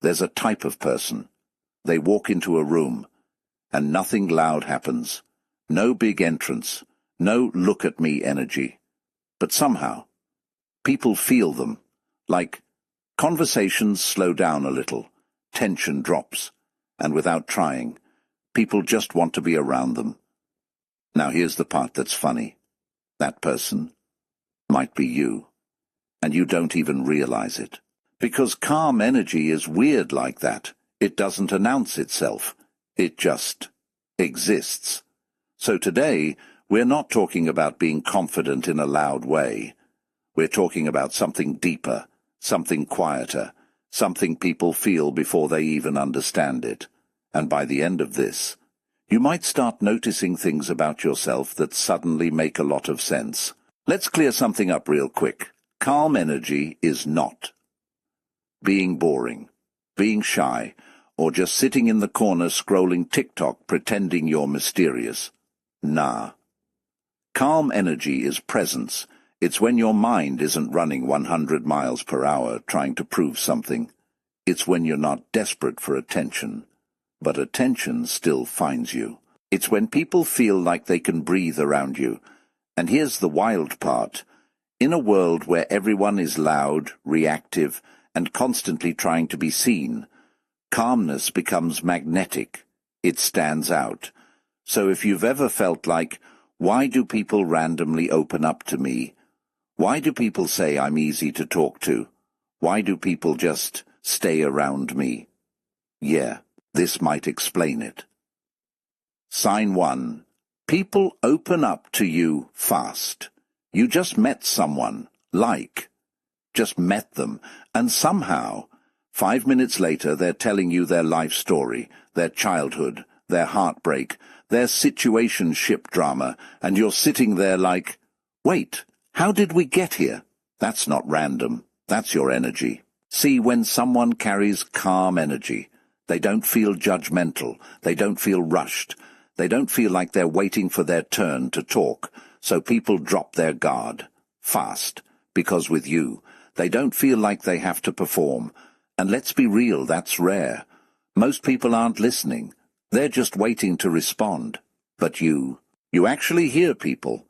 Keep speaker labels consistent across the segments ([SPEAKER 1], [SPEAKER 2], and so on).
[SPEAKER 1] There's a type of person. They walk into a room, and nothing loud happens. No big entrance, no look-at-me energy. But somehow, people feel them, like conversations slow down a little, tension drops, and without trying, people just want to be around them. Now here's the part that's funny. That person might be you, and you don't even realize it. Because calm energy is weird like that. It doesn't announce itself. It just exists. So today, we're not talking about being confident in a loud way. We're talking about something deeper, something quieter, something people feel before they even understand it. And by the end of this, you might start noticing things about yourself that suddenly make a lot of sense. Let's clear something up real quick. Calm energy is not being boring, being shy, or just sitting in the corner scrolling TikTok pretending you're mysterious. Nah. Calm energy is presence. It's when your mind isn't running 100 miles per hour trying to prove something. It's when you're not desperate for attention, but attention still finds you. It's when people feel like they can breathe around you. And here's the wild part. In a world where everyone is loud, reactive, and constantly trying to be seen, calmness becomes magnetic. It stands out. So if you've ever felt like, why do people randomly open up to me? Why do people say I'm easy to talk to? Why do people just stay around me? Yeah, this might explain it. Sign 1. People open up to you fast. You just met someone, just met them, and somehow, 5 minutes later they're telling you their life story, their childhood, their heartbreak, their situationship drama, and you're sitting there like, wait, how did we get here? That's not random. That's your energy. See, when someone carries calm energy, they don't feel judgmental, they don't feel rushed, they don't feel like they're waiting for their turn to talk, so people drop their guard, fast, because with you, they don't feel like they have to perform. And let's be real, that's rare. Most people aren't listening. They're just waiting to respond. But you actually hear people.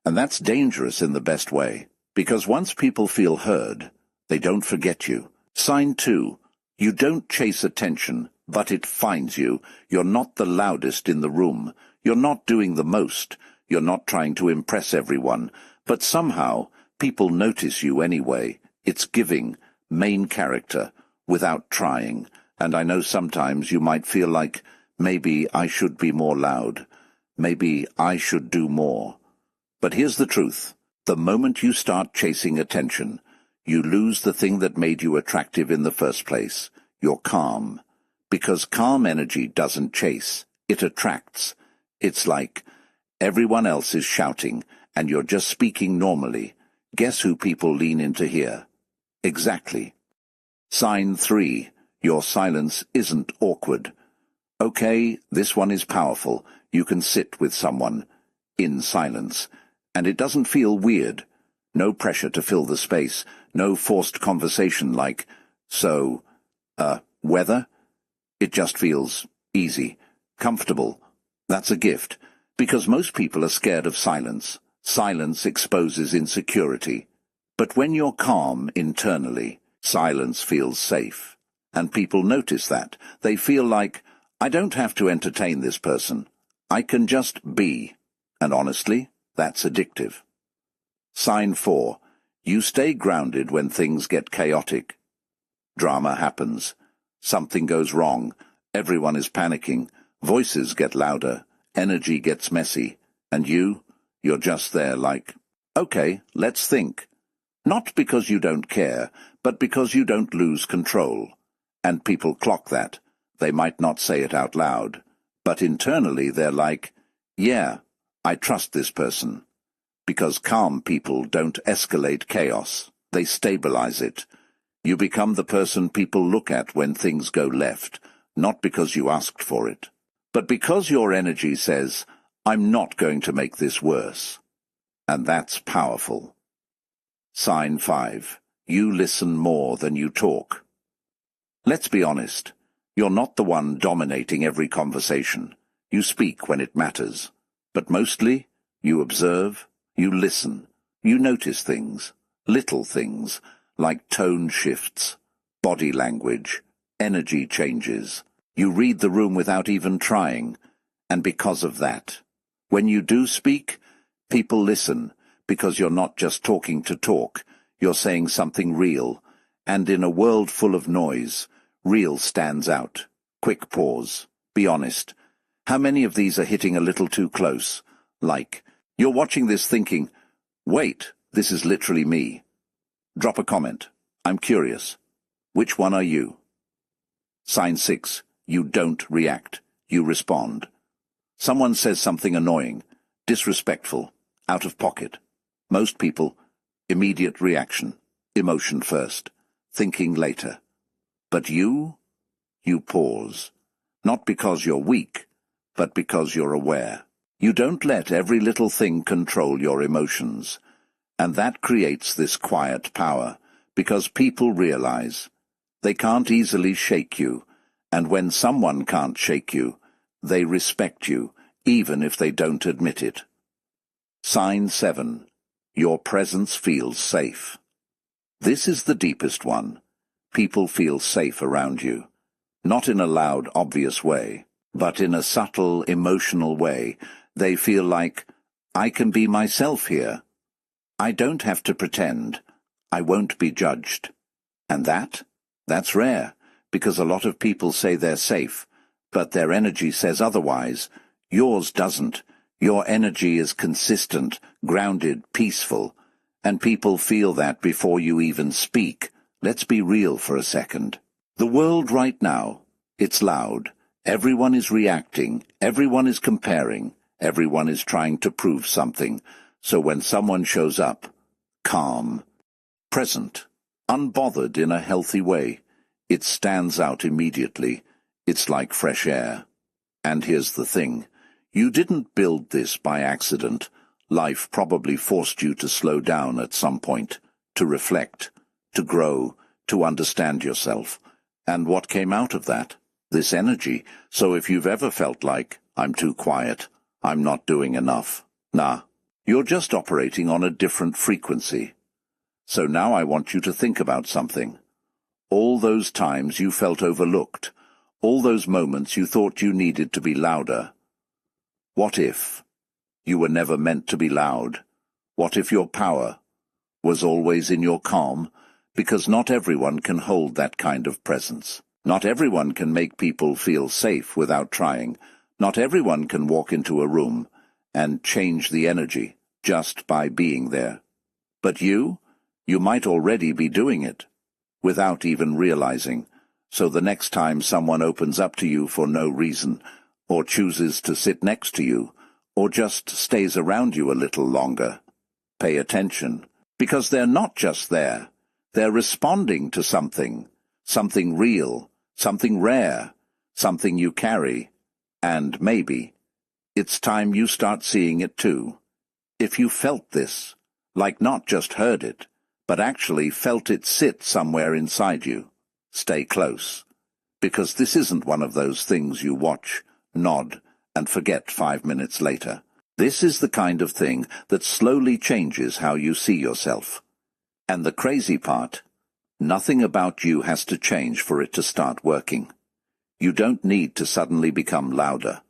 [SPEAKER 1] And that's dangerous in the best way. Because once people feel heard, they don't forget you. Sign 2. You don't chase attention, but it finds you. You're not the loudest in the room. You're not doing the most. You're not trying to impress everyone. But somehow, people notice you anyway. It's giving, main character, without trying. And I know sometimes you might feel like, maybe I should be more loud. Maybe I should do more. But here's the truth. The moment you start chasing attention, you lose the thing that made you attractive in the first place. You're calm. Because calm energy doesn't chase. It attracts. It's like everyone else is shouting, and you're just speaking normally. Guess who people lean in to hear? Exactly. Sign 3. Your silence isn't awkward. Okay, this one is powerful. You can sit with someone in silence, and it doesn't feel weird. No pressure to fill the space, no forced conversation like, so, weather? It just feels easy, comfortable. That's a gift, because most people are scared of silence. Silence exposes insecurity. But when you're calm internally, silence feels safe. And people notice that. They feel like, I don't have to entertain this person. I can just be. And honestly, that's addictive. Sign 4. You stay grounded when things get chaotic. Drama happens. Something goes wrong. Everyone is panicking. Voices get louder. Energy gets messy. And you're just there like, okay, let's think. Not because you don't care, but because you don't lose control. And people clock that. They might not say it out loud, but internally they're like, yeah, I trust this person. Because calm people don't escalate chaos. They stabilize it. You become the person people look at when things go left, not because you asked for it, but because your energy says, I'm not going to make this worse. And that's powerful. Sign 5. You listen more than you talk. Let's be honest. You're not the one dominating every conversation. You speak when it matters. But mostly, you observe, you listen, you notice things, little things, like tone shifts, body language, energy changes. You read the room without even trying, and because of that, when you do speak, people listen, because you're not just talking to talk, you're saying something real, and in a world full of noise, real stands out. Quick pause. Be honest. How many of these are hitting a little too close? Like, you're watching this thinking, wait, this is literally me. Drop a comment. I'm curious. Which one are you? Sign 6. You don't react. You respond. Someone says something annoying, disrespectful, out of pocket. Most people, immediate reaction, emotion first, thinking later. But you pause. Not because you're weak, but because you're aware. You don't let every little thing control your emotions. And that creates this quiet power, because people realize they can't easily shake you, and when someone can't shake you, they respect you, even if they don't admit it. Sign 7. Your presence feels safe. This is the deepest one. People feel safe around you. Not in a loud, obvious way, but in a subtle, emotional way. They feel like, I can be myself here. I don't have to pretend. I won't be judged. And that's rare, because a lot of people say they're safe, but their energy says otherwise. Yours doesn't. Your energy is consistent, grounded, peaceful, and people feel that before you even speak. Let's be real for a second. The world right now, it's loud. Everyone is reacting. Everyone is comparing. Everyone is trying to prove something. So when someone shows up, calm, present, unbothered in a healthy way, it stands out immediately. It's like fresh air. And here's the thing. You didn't build this by accident. Life probably forced you to slow down at some point, to reflect, to grow, to understand yourself. And what came out of that? This energy. So if you've ever felt like, I'm too quiet, I'm not doing enough, nah, you're just operating on a different frequency. So now I want you to think about something. All those times you felt overlooked, all those moments you thought you needed to be louder. What if you were never meant to be loud? What if your power was always in your calm? Because not everyone can hold that kind of presence. Not everyone can make people feel safe without trying. Not everyone can walk into a room and change the energy just by being there. But you might already be doing it, without even realizing. So the next time someone opens up to you for no reason, or chooses to sit next to you, or just stays around you a little longer, pay attention, because they're not just there. They're responding to something real, something rare, something you carry, and maybe it's time you start seeing it too. If you felt this, like not just heard it, but actually felt it sit somewhere inside you, stay close, because this isn't one of those things you watch, nod, and forget 5 minutes later. This is the kind of thing that slowly changes how you see yourself. And the crazy part, nothing about you has to change for it to start working. You don't need to suddenly become louder.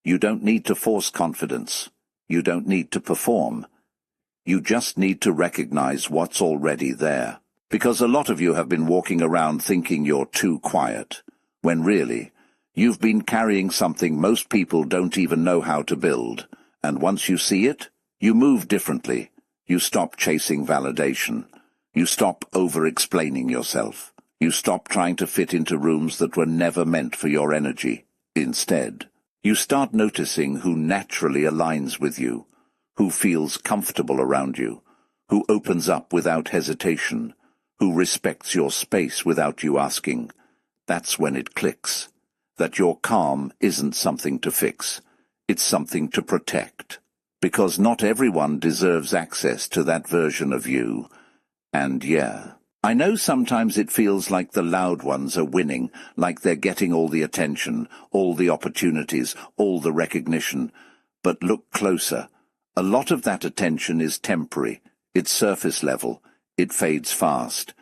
[SPEAKER 1] You don't need to force confidence. You don't need to perform. You just need to recognize what's already there. Because a lot of you have been walking around thinking you're too quiet, when really, you've been carrying something most people don't even know how to build. And once you see it, you move differently. You stop chasing validation. You stop over-explaining yourself. You stop trying to fit into rooms that were never meant for your energy. Instead, you start noticing who naturally aligns with you, who feels comfortable around you, who opens up without hesitation, who respects your space without you asking. That's when it clicks, that your calm isn't something to fix, it's something to protect. Because not everyone deserves access to that version of you. And yeah, I know sometimes it feels like the loud ones are winning, like they're getting all the attention, all the opportunities, all the recognition. But look closer. A lot of that attention is temporary. It's surface level. It fades fast.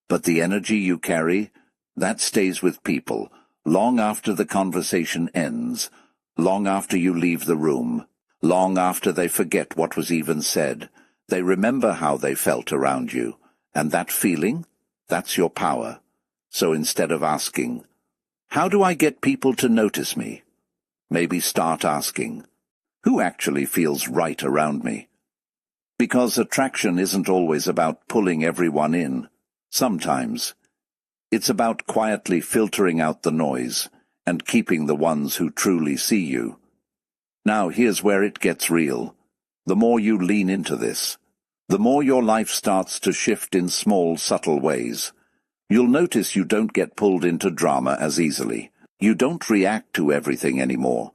[SPEAKER 1] But the energy you carry, that stays with people, long after the conversation ends, long after you leave the room, long after they forget what was even said. They remember how they felt around you. And that feeling, that's your power. So instead of asking, how do I get people to notice me? Maybe start asking, who actually feels right around me? Because attraction isn't always about pulling everyone in. Sometimes it's about quietly filtering out the noise and keeping the ones who truly see you. Now here's where it gets real. The more you lean into this, the more your life starts to shift in small, subtle ways. You'll notice you don't get pulled into drama as easily. You don't react to everything anymore.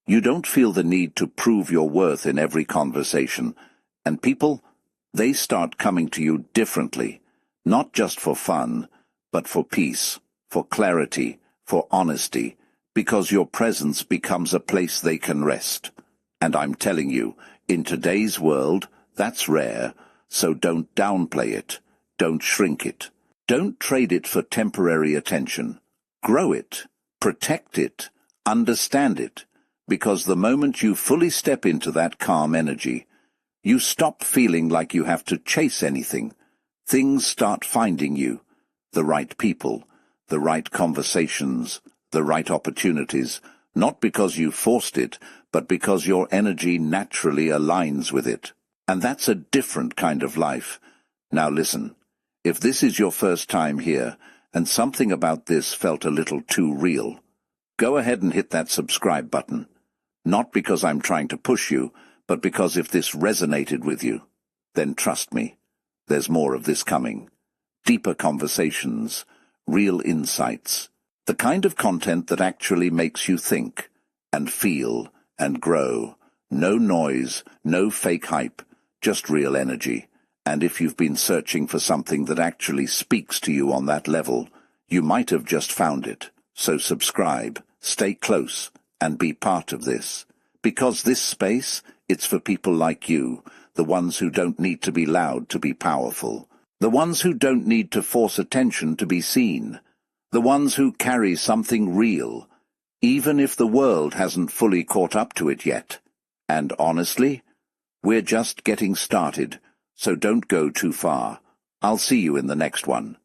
[SPEAKER 1] You don't feel the need to prove your worth in every conversation. And people, they start coming to you differently, not just for fun, but for peace, for clarity, for honesty, because your presence becomes a place they can rest. And I'm telling you, in today's world, that's rare, so don't downplay it. Don't shrink it. Don't trade it for temporary attention. Grow it. Protect it. Understand it. Because the moment you fully step into that calm energy, you stop feeling like you have to chase anything. Things start finding you. The right people, the right conversations, the right opportunities, not because you forced it, but because your energy naturally aligns with it. And that's a different kind of life. Now listen, if this is your first time here, and something about this felt a little too real, go ahead and hit that subscribe button. Not because I'm trying to push you, but because if this resonated with you, then trust me, there's more of this coming. Deeper conversations, real insights, the kind of content that actually makes you think, and feel, and grow. No noise, no fake hype, just real energy. And if you've been searching for something that actually speaks to you on that level, you might have just found it. So subscribe, stay close, and be part of this. Because this space, it's for people like you, the ones who don't need to be loud to be powerful, the ones who don't need to force attention to be seen, the ones who carry something real, even if the world hasn't fully caught up to it yet. And honestly, we're just getting started, so don't go too far. I'll see you in the next one.